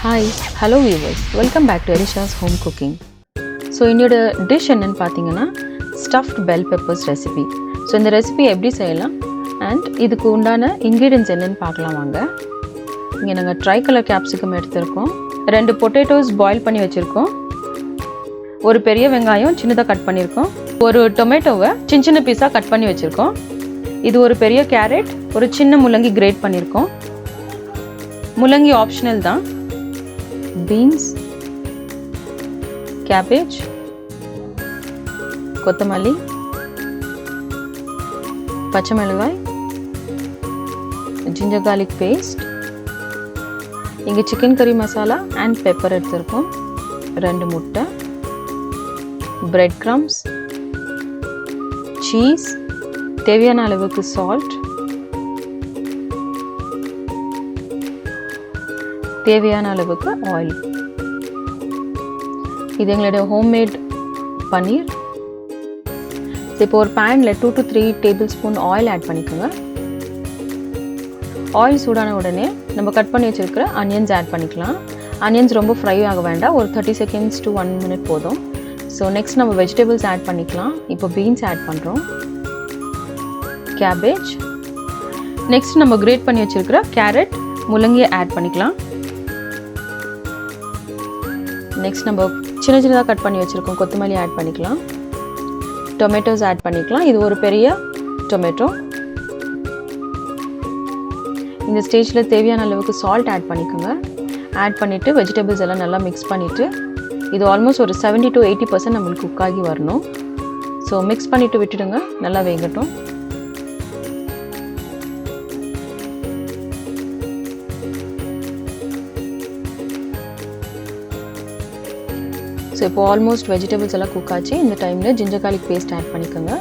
Hi, hello viewers, welcome back to Elisha's Home Cooking. So இன்னோட dish என்னன்னு பார்த்தீங்கன்னா stuffed bell peppers recipe. So இந்த recipe எப்படி செய்யலாம் அண்ட் இதுக்கு உண்டான இன்க்ரீடியன்ஸ் என்னன்னு பார்க்கலாம் வாங்க. இங்கே நாங்கள் ட்ரை கலர் கேப்சிகம் எடுத்திருக்கோம், 2 பொட்டேட்டோஸ் பாயில் பண்ணி வச்சுருக்கோம், ஒரு பெரிய வெங்காயம் சின்னதாக கட் பண்ணியிருக்கோம், ஒரு டொமேட்டோவை சின்ன சின்ன பீஸாக கட் பண்ணி வச்சுருக்கோம், இது ஒரு பெரிய கேரட், ஒரு சின்ன முள்ளங்கி கிரேட் பண்ணியிருக்கோம், முள்ளங்கி ஆப்ஷனல் தான், beans, cabbage, கொத்தமல்லி, பச்சை மிளகாய், ginger garlic paste, இங்கே சிக்கன் கறி மசாலா அண்ட் பெப்பர் எடுத்திருக்கோம், 2 முட்டை, bread crumbs, cheese, தேவையான அளவுக்கு salt, தேவையான அளவுக்கு ஆயில். இது எங்களுடைய ஹோம்மேட் பன்னீர். இப்போ ஒரு பேனில் 2 to 3 table spoon oil add பண்ணிக்கோங்க. ஆயில் சூடான உடனே நம்ம கட் பண்ணி வச்சுருக்கிற அனியன்ஸ் ஆட் பண்ணிக்கலாம். அனியன்ஸ் ரொம்ப ஃப்ரை ஆக வேண்டாம், ஒரு 30 seconds to 1 minute போதும். ஸோ நெக்ஸ்ட் நம்ம வெஜிடபிள்ஸ் ஆட் பண்ணிக்கலாம். இப்போ பீன்ஸ் ஆட் பண்ணுறோம், கேபேஜ், நெக்ஸ்ட் நம்ம கிரேட் பண்ணி வச்சுருக்கிற கேரட், முள்ளங்கியை ஆட் பண்ணிக்கலாம். நெக்ஸ்ட் நம்ம சின்ன சின்னதாக கட் பண்ணி வச்சுருக்கோம் கொத்தமல்லி ஆட் பண்ணிக்கலாம், டொமேட்டோஸ் ஆட் பண்ணிக்கலாம், இது ஒரு பெரிய டொமேட்டோ. இந்த ஸ்டேஜில் தேவையான அளவுக்கு சால்ட் ஆட் பண்ணிக்கோங்க. ஆட் பண்ணிவிட்டு வெஜிடபிள்ஸ் எல்லாம் நல்லா மிக்ஸ் பண்ணிவிட்டு, இது ஆல்மோஸ்ட் ஒரு 70 to 80% நம்மளுக்கு குக் ஆகி வரணும். ஸோ மிக்ஸ் பண்ணிவிட்டு விட்டுடுங்க, நல்லா வேகட்டும். ஸோ இப்போ ஆல்மோஸ்ட் வெஜிடபிள்ஸ் எல்லாம் குக் ஆச்சு. இந்த டைமில் ஜிஞ்சர் garlic பேஸ்ட் ஆட் பண்ணிக்கோங்க.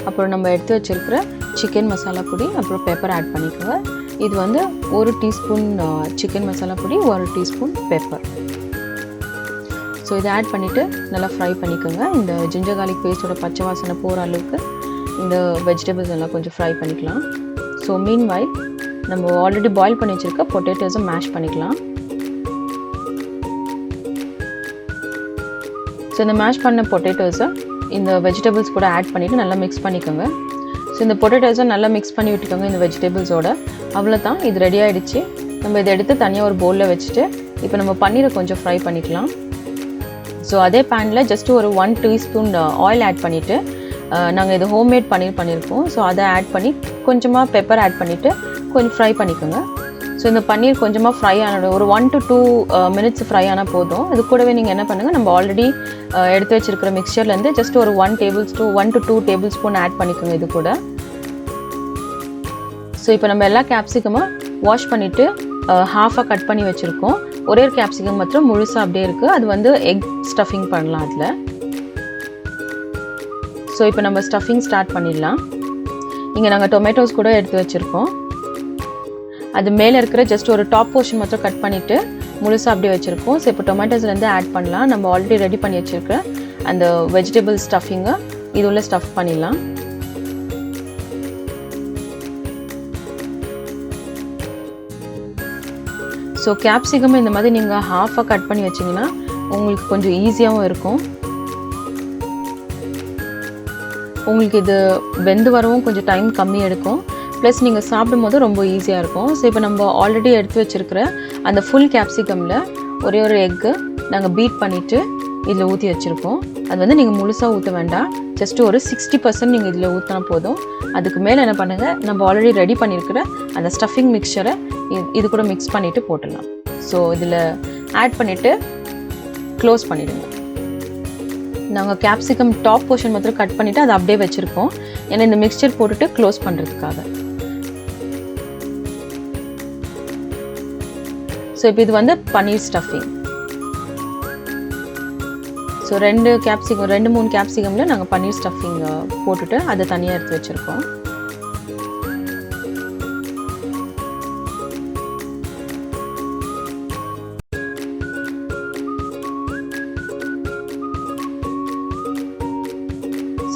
அப்புறம் நம்ம எடுத்து வச்சுருக்கிற சிக்கன் மசாலா பொடி, அப்புறம் பெப்பர் ஆட் பண்ணிக்கோங்க. இது வந்து 1 டீஸ்பூன் சிக்கன் மசாலா பொடி, 1 டீஸ்பூன் பெப்பர். ஸோ இதை ஆட் பண்ணிவிட்டு நல்லா ஃப்ரை பண்ணிக்கோங்க. இந்த ஜிஞ்சர் garlic பேஸ்ட்டோட பச்சை வாசனை போகிற அளவுக்கு இந்த வெஜிடபிள்ஸ் எல்லாம் கொஞ்சம் ஃப்ரை பண்ணிக்கலாம். ஸோ மீன்வைல் நம்ம ஆல்ரெடி பாயில் பண்ணி வச்சுருக்க பொட்டேட்டோஸை மேஷ் பண்ணிக்கலாம். ஸோ இந்த மேஷ் பண்ண பொட்டேட்டோஸை இந்த வெஜிடபிள்ஸ் கூட ஆட் பண்ணிவிட்டு நல்லா மிக்ஸ் பண்ணிக்கோங்க. ஸோ இந்த பொட்டேட்டோஸை நல்லா மிக்ஸ் பண்ணி விட்டுக்கோங்க இந்த வெஜிடபிள்ஸோட. அவ்வளோதான், இது ரெடி ஆகிடுச்சு. நம்ம இதை எடுத்து தனியாக ஒரு பவுலில் வச்சுட்டு இப்போ நம்ம பன்னீரை கொஞ்சம் ஃப்ரை பண்ணிக்கலாம். ஸோ அதே பேனில் ஜஸ்ட்டு ஒரு 1 டீஸ்பூன் ஆயில் ஆட் பண்ணிவிட்டு, நாங்கள் இது ஹோம்மேட் பன்னீர் பண்ணியிருக்கோம். ஸோ அதை ஆட் பண்ணி கொஞ்சமாக பெப்பர் ஆட் பண்ணிவிட்டு கொஞ்சம் ஃப்ரை பண்ணிக்கோங்க. ஸோ இந்த பன்னீர் கொஞ்சமாக ஃப்ரை ஆனோட ஒரு 1 to 2 minutes ஃப்ரை ஆனால் போதும். இது கூடவே நீங்கள் என்ன பண்ணுங்கள், நம்ம ஆல்ரெடி எடுத்து வச்சுருக்கிற மிக்சர்லேருந்து ஜஸ்ட் ஒரு 1 to 2 டேபிள் ஸ்பூன் ஆட் பண்ணிக்கோங்க இது கூட. ஸோ இப்போ நம்ம எல்லா கேப்சிகமும் வாஷ் பண்ணிவிட்டு ஹாஃபாக கட் பண்ணி வச்சுருக்கோம். ஒரே ஒரு கேப்சிகம் மாத்திரம் முழுசாக அப்படியே இருக்குது, அது வந்து எக் ஸ்டஃபிங் பண்ணலாம் அதில். ஸோ இப்போ நம்ம ஸ்டஃபிங் ஸ்டார்ட் பண்ணிடலாம். இங்கே நாங்கள் டொமேட்டோஸ் கூட எடுத்து வச்சுருக்கோம். அது மேலே இருக்கிற ஜஸ்ட் ஒரு டாப் போர்ஷன் மட்டும் கட் பண்ணிவிட்டு முழுசாக அப்படியே வச்சுருக்கோம். ஸோ இப்போ டொமேட்டோஸ்லேருந்து ஆட் பண்ணலாம். நம்ம ஆல்ரெடி ரெடி பண்ணி வச்சுருக்க அந்த வெஜிடபிள் ஸ்டஃபிங்கை இது உள்ள ஸ்டஃப் பண்ணிடலாம். ஸோ கேப்சிகம் இந்த மாதிரி நீங்கள் ஹாஃபாக கட் பண்ணி வச்சிங்கன்னா உங்களுக்கு கொஞ்சம் ஈஸியாகவும் இருக்கும். உங்களுக்கு இது வெந்து வரவும் கொஞ்சம் டைம் கம்மி எடுக்கும், ப்ளஸ் நீங்கள் சாப்பிடும் போது ரொம்ப ஈஸியாக இருக்கும். ஸோ இப்போ நம்ம ஆல்ரெடி எடுத்து வச்சுருக்கிற அந்த ஃபுல் கேப்சிகமில் ஒரே ஒரு எக்கு நாங்கள் பீட் பண்ணிவிட்டு இதில் ஊற்றி வச்சுருக்கோம். அது வந்து நீங்கள் முழுசாக ஊற்ற வேண்டாம், ஜஸ்ட்டு ஒரு 60% நீங்கள் இதில் ஊற்றினா போதும். அதுக்கு மேலே என்ன பண்ணுங்கள், நம்ம ஆல்ரெடி ரெடி பண்ணியிருக்கிற அந்த ஸ்டஃபிங் மிக்சரை இது கூட மிக்ஸ் பண்ணிவிட்டு போட்டுடலாம். ஸோ இதில் ஆட் பண்ணிவிட்டு க்ளோஸ் பண்ணிவிடுங்க. நாங்கள் கேப்சிகம் டாப் போர்ஷன் மாத்திரம் கட் பண்ணிவிட்டு அதை அப்படியே வச்சுருக்கோம், ஏன்னா இந்த மிக்சர் போட்டுட்டு க்ளோஸ் பண்ணுறதுக்காக. ஸோ இப்போ இது வந்து பன்னீர் ஸ்டஃபிங். ஸோ 2-3 கேப்சிகமில் நாங்கள் பன்னீர் ஸ்டஃபிங் போட்டுட்டு அதை தனியாக எடுத்து வச்சுருக்கோம்.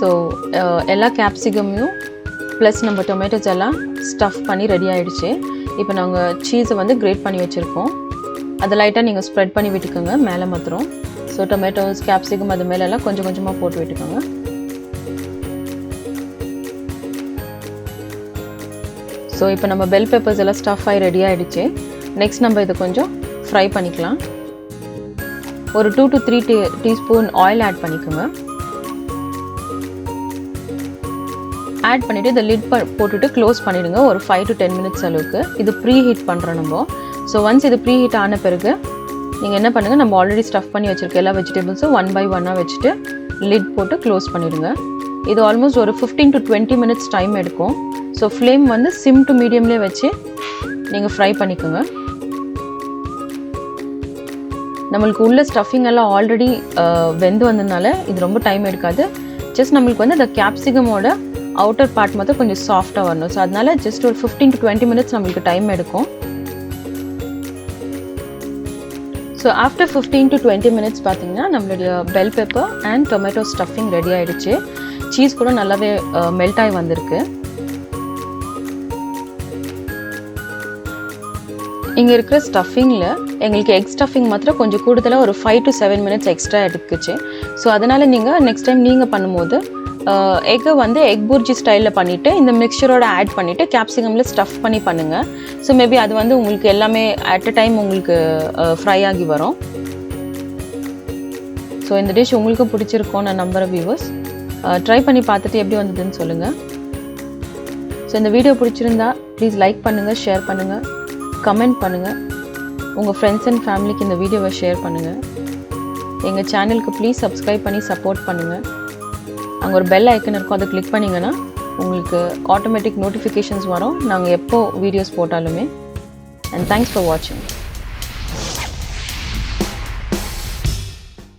ஸோ எல்லா கேப்சிகமையும் ப்ளஸ் நம்ம டொமேட்டோஸ் எல்லாம் ஸ்டஃப் பண்ணி ரெடி ஆகிடுச்சு. இப்போ நாங்கள் சீஸை வந்து கிரேட் பண்ணி வச்சுருக்கோம். அதை லைட்டாக நீங்கள் ஸ்ப்ரெட் பண்ணி விட்டுக்கோங்க மேலே மாத்திரம். ஸோ டொமேட்டோஸ், கேப்சிகம் அது மேலெல்லாம் கொஞ்சம் கொஞ்சமாக போட்டு விட்டுக்கோங்க. ஸோ இப்போ நம்ம பெல் பெப்பர்ஸ் எல்லாம் ஸ்டஃப் ஆகி ரெடி ஆகிடுச்சு. நெக்ஸ்ட் நம்ம இதை கொஞ்சம் ஃப்ரை பண்ணிக்கலாம். ஒரு 2 to 3 டீஸ்பூன் ஆயில் ஆட் பண்ணிக்கோங்க. ஆட் பண்ணிவிட்டு இதை லிட் போட்டுட்டு க்ளோஸ் பண்ணிவிடுங்க ஒரு 5 to 10 மினிட்ஸ் அளவுக்கு. இது ப்ரீ ஹீட் பண்ணுறோம் நம்ம. ஸோ ஒன்ஸ் இது ப்ரீ ஹீட் ஆன பிறகு நீங்கள் என்ன பண்ணுங்கள், நம்ம ஆல்ரெடி ஸ்டஃப் பண்ணி வச்சுருக்க எல்லா வெஜிடபிள்ஸும் 1 by 1 வச்சுட்டு லிட் போட்டு க்ளோஸ் பண்ணிவிடுங்க. இது ஆல்மோஸ்ட் ஒரு 15 to 20 மினிட்ஸ் டைம் எடுக்கும். ஸோ ஃப்ளேம் வந்து சிம் டு மீடியம்லேயே வச்சு நீங்கள் ஃப்ரை பண்ணிக்கோங்க. நம்மளுக்கு உள்ள ஸ்டஃபிங் எல்லாம் ஆல்ரெடி வெந்து வந்ததுனால இது ரொம்ப டைம் எடுக்காது. ஜஸ்ட் நம்மளுக்கு வந்து இந்த கேப்சிகமோட அவுட்டர் பார்ட் மட்டும் கொஞ்சம் சாஃப்டாக வரணும். ஸோ அதனால ஜஸ்ட் ஒரு 15 to 20 மினிட்ஸ் நம்மளுக்கு டைம் எடுக்கும். ஸோ ஆஃப்டர் 15 to 20 மினிட்ஸ் பார்த்தீங்கன்னா நம்மளுடைய bell pepper and tomato stuffing ready ஆகிடுச்சு. சீஸ் கூட நல்லாவே மெல்ட் ஆகி வந்திருக்கு. இங்கே இருக்கிற ஸ்டஃபிங்கில் எங்களுக்கு எக் ஸ்டஃபிங் மாத்திரம் கொஞ்சம் கூடுதலாக ஒரு 5 to 7 மினிட்ஸ் எக்ஸ்ட்ரா எடுக்குச்சு. ஸோ அதனால் நீங்கள் நெக்ஸ்ட் டைம் நீங்கள் பண்ணும்போது எக்கை வந்து எக் புர்ஜி ஸ்டைலில் பண்ணிவிட்டு இந்த மிக்சரோட ஆட் பண்ணிவிட்டு கேப்சிகமில் ஸ்டஃப் பண்ணி பண்ணுங்கள். ஸோ மேபி அது வந்து உங்களுக்கு எல்லாமே அட் அ டைம் உங்களுக்கு ஃப்ரை ஆகி வரும். ஸோ இந்த டிஷ் உங்களுக்கு பிடிச்சிருக்கோம் நான் நம்புகிறேன் வியூவர்ஸ். ட்ரை பண்ணி பார்த்துட்டு எப்படி வந்ததுன்னு சொல்லுங்கள். ஸோ இந்த வீடியோ பிடிச்சிருந்தா ப்ளீஸ் லைக் பண்ணுங்கள், ஷேர் பண்ணுங்கள், கமெண்ட் பண்ணுங்கள். உங்கள் ஃப்ரெண்ட்ஸ் அண்ட் ஃபேமிலிக்கு இந்த வீடியோவை ஷேர் பண்ணுங்கள். எங்கள் சேனலுக்கு ப்ளீஸ் சப்ஸ்கிரைப் பண்ணி சப்போர்ட் பண்ணுங்கள். அங்கே ஒரு பெல் ஐக்கன் இருக்கும், அதை கிளிக் பண்ணிங்கன்னா உங்களுக்கு ஆட்டோமேட்டிக் நோட்டிஃபிகேஷன்ஸ் வரும் நாங்கள் எப்போ வீடியோஸ் போட்டாலுமே. அண்ட் தேங்க்ஸ் ஃபார் வாட்சிங்.